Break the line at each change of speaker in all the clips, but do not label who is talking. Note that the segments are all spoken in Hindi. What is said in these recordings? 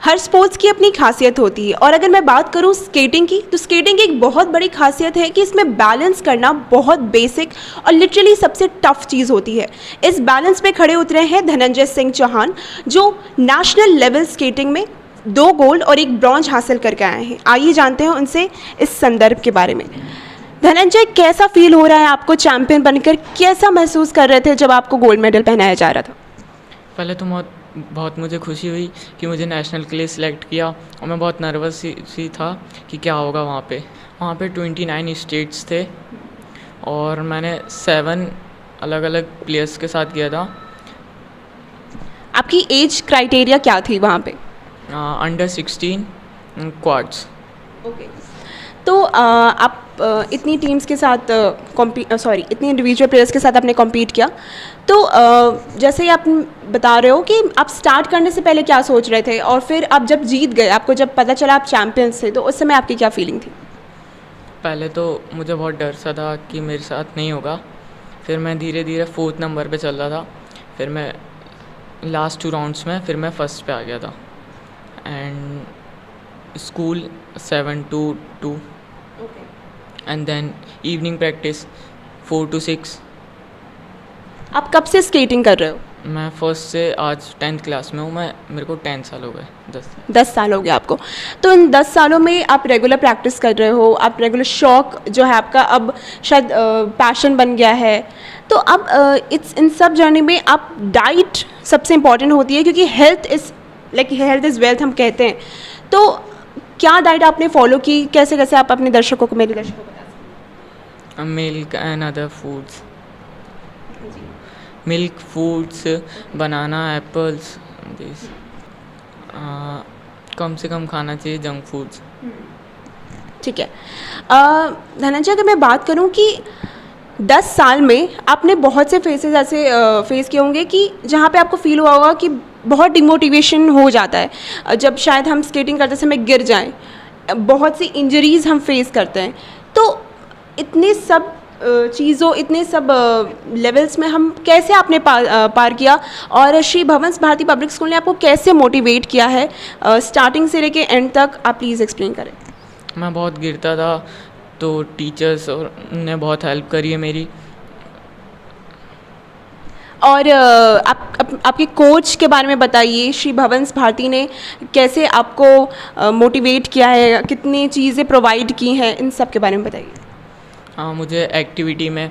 हर स्पोर्ट्स की अपनी खासियत होती है, और अगर मैं बात करूँ स्केटिंग की, तो स्केटिंग की एक बहुत बड़ी खासियत है कि इसमें बैलेंस करना बहुत बेसिक और लिटरली सबसे टफ चीज़ होती है। इस बैलेंस पे खड़े उतरे हैं धनंजय सिंह चौहान, जो नेशनल लेवल स्केटिंग में 2 गोल्ड और 1 ब्रॉन्ज हासिल करके आए हैं। आइए जानते हैं उनसे इस संदर्भ के बारे में। धनंजय, कैसा फील हो रहा है आपको चैंपियन बनकर? कैसा महसूस कर रहे थे जब आपको गोल्ड मेडल पहनाया जा रहा था?
पहले तो बहुत मुझे खुशी हुई कि मुझे नेशनल के लिए सिलेक्ट किया, और मैं बहुत नर्वस सी था कि क्या होगा वहाँ पे 29 स्टेट्स थे, और मैंने 7 अलग अलग प्लेयर्स के साथ किया था।
आपकी एज क्राइटेरिया क्या थी वहाँ पे?
Under 16 quads.
ओके। तो आप इतनी टीम्स के साथ इतनी इंडिविजुअल प्लेयर्स के साथ आपने कॉम्पीट किया, तो जैसे ही आप बता रहे हो कि आप स्टार्ट करने से पहले क्या सोच रहे थे, और फिर आप जब जीत गए, आपको जब पता चला आप चैंपियंस थे, तो उस समय आपकी क्या फीलिंग थी?
पहले तो मुझे बहुत डर सा था कि मेरे साथ नहीं होगा। फिर मैं धीरे धीरे 4th नंबर पे चल रहा था। फिर मैं लास्ट 2 राउंड्स में फिर मैं फर्स्ट पे आ गया था। And school 7 to 2 and then evening practice 4 to 6।
आप कब से स्केटिंग कर रहे हो?
मैं फर्स्ट से आज 10th क्लास में हूँ। मेरे को 10 साल हो गए।
10 साल हो गए आपको। तो इन 10 सालों में आप रेगुलर प्रैक्टिस कर रहे हो, आप रेगुलर शौक जो है आपका अब शायद पैशन बन गया है। तो अब इन सब जर्नी में आप डाइट सबसे इम्पॉर्टेंट होती है, क्योंकि हेल्थ इज़ वेल्थ हम कहते हैं। तो क्या डाइट आपने फॉलो की? कैसे कैसे आप अपने दर्शकों को, मेरे दर्शकों को बता सकते हैं?
Milk and other foods, milk foods, banana, apples, this. कम से कम खाना चाहिए जंक फूड्स।
ठीक है। धनंजय, अगर मैं बात करूं कि 10 साल में आपने बहुत से फेसेस ऐसे फेस किए होंगे कि जहाँ पे आपको फील हुआ होगा कि बहुत डिमोटिवेशन हो जाता है जब शायद हम स्केटिंग करते समय गिर जाएं, बहुत सी इंजरीज़ हम फेस करते हैं। तो इतने सब चीज़ों, इतने सब लेवल्स में हम कैसे आपने पार किया, और श्री भवंस भारती पब्लिक स्कूल ने आपको कैसे मोटिवेट किया है स्टार्टिंग से लेके एंड तक? आप प्लीज़ एक्सप्लेन करें।
मैं बहुत गिरता था, तो टीचर्स ने बहुत हेल्प करी है मेरी।
और आपके कोच के बारे में बताइए, श्री भवंस भारती ने कैसे आपको मोटिवेट किया है, कितनी चीज़ें प्रोवाइड की हैं, इन सब के बारे में बताइए।
मुझे एक्टिविटी में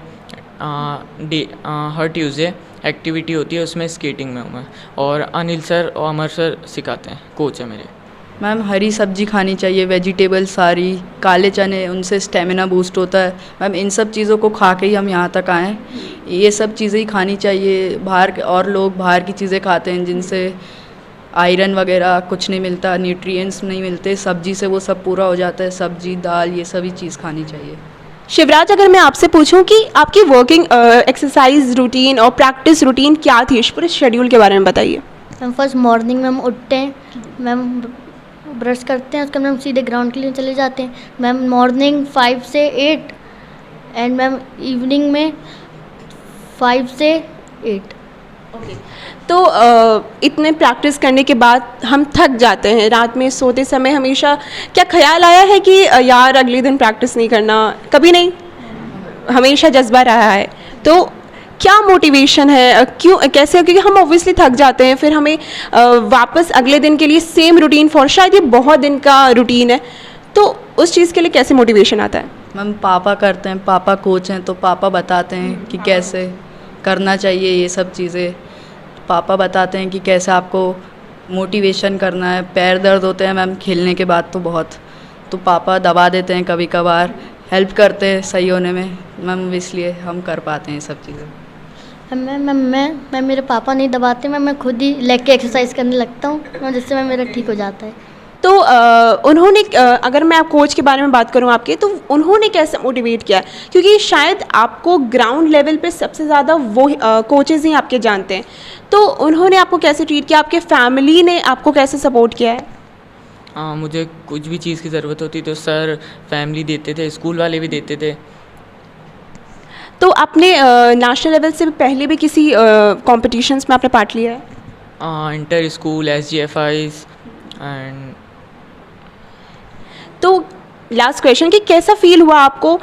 हर ट्यूसडे एक्टिविटी होती है, उसमें स्केटिंग में हूँ मैं, और अनिल सर और अमर सर सिखाते हैं, कोच है मेरे।
मैम, हरी सब्जी खानी चाहिए, वेजिटेबल सारी, काले चने, उनसे स्टेमिना बूस्ट होता है। मैम, इन सब चीज़ों को खा के ही हम यहाँ तक आए। ये सब चीज़ें ही खानी चाहिए। और लोग बाहर की चीज़ें खाते हैं जिनसे आयरन वगैरह कुछ नहीं मिलता, न्यूट्रिएंट्स नहीं मिलते। सब्जी से वो सब पूरा हो जाता है। सब्जी, दाल, ये सभी चीज़ खानी चाहिए।
शिवराज, अगर मैं आपसे पूछूं कि आपकी वर्किंग एक्सरसाइज रूटीन और प्रैक्टिस रूटीन क्या थी, इस पूरे शेड्यूल के बारे में बताइए।
मैम, फर्स्ट मॉर्निंग में हम उठते हैं, मैम ब्रश करते हैं, उसके बाद हम सीधे ग्राउंड के लिए चले जाते हैं। मैम, मॉर्निंग 5 से 8 एंड मैम इवनिंग में 5 से 8।
तो इतने प्रैक्टिस करने के बाद हम थक जाते हैं, रात में सोते समय हमेशा क्या ख्याल आया है कि यार अगले दिन प्रैक्टिस नहीं करना? कभी नहीं, हमेशा जज्बा रहा है। तो क्या मोटिवेशन है, क्यों, कैसे? क्योंकि हम ऑब्वियसली थक जाते हैं, फिर हमें वापस अगले दिन के लिए सेम रूटीन शायद ये बहुत दिन का रूटीन है, तो उस चीज़ के लिए कैसे मोटिवेशन आता है?
मैम, पापा करते हैं, पापा कोच हैं, तो पापा बताते हैं कि कैसे करना चाहिए ये सब चीज़ें। पापा बताते हैं कि कैसे आपको मोटिवेशन करना है। पैर दर्द होते हैं मैम खेलने के बाद तो बहुत, तो पापा दबा देते हैं, कभी कभार हेल्प करते हैं सही होने में मैम, इसलिए हम कर पाते हैं ये सब चीज़ें।
मैं मेरे पापा नहीं दबाते, मैं खुद ही लेग के एक्सरसाइज करने लगता हूँ, जिससे मैं मेरा ठीक हो जाता है।
तो उन्होंने अगर मैं आप कोच के बारे में बात करूं आपके, तो उन्होंने कैसे मोटिवेट किया? क्योंकि शायद आपको ग्राउंड लेवल पे सबसे ज़्यादा वो कोचेज़ ही आपके जानते हैं, तो उन्होंने आपको कैसे ट्रीट किया? आपके फैमिली ने आपको कैसे सपोर्ट किया है?
मुझे कुछ भी चीज़ की ज़रूरत होती तो सर, फैमिली देते थे, स्कूल वाले भी देते थे।
तो आपने नेशनल लेवल से पहले भी किसी कॉम्पिटिशन्स में आपने पार्ट लिया है?
इंटर स्कूल, SGFIs, एंड
तो लास्ट क्वेश्चन कि कैसा फील हुआ आपको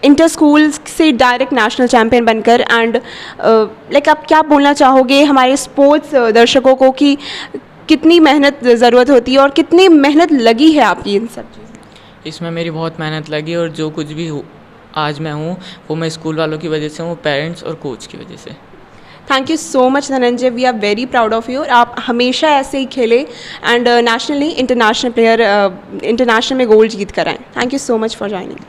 इंटर स्कूल से डायरेक्ट नेशनल चैम्पियन बनकर, एंड लाइक आप क्या बोलना चाहोगे हमारे स्पोर्ट्स दर्शकों को कि कितनी मेहनत ज़रूरत होती है और कितनी मेहनत लगी है आपकी इन सब चीज़ों?
इसमें मेरी बहुत मेहनत लगी और जो कुछ भी आज मैं हूँ वो मैं स्कूल वालों की वजह से हूँ, पेरेंट्स और कोच की वजह से।
Thank you so much Dhananjay, we are very proud of you. आप हमेशा ऐसे ही खेले and nationally international player international में गोल्ड जीत कर आएँ। Thank you so much for joining.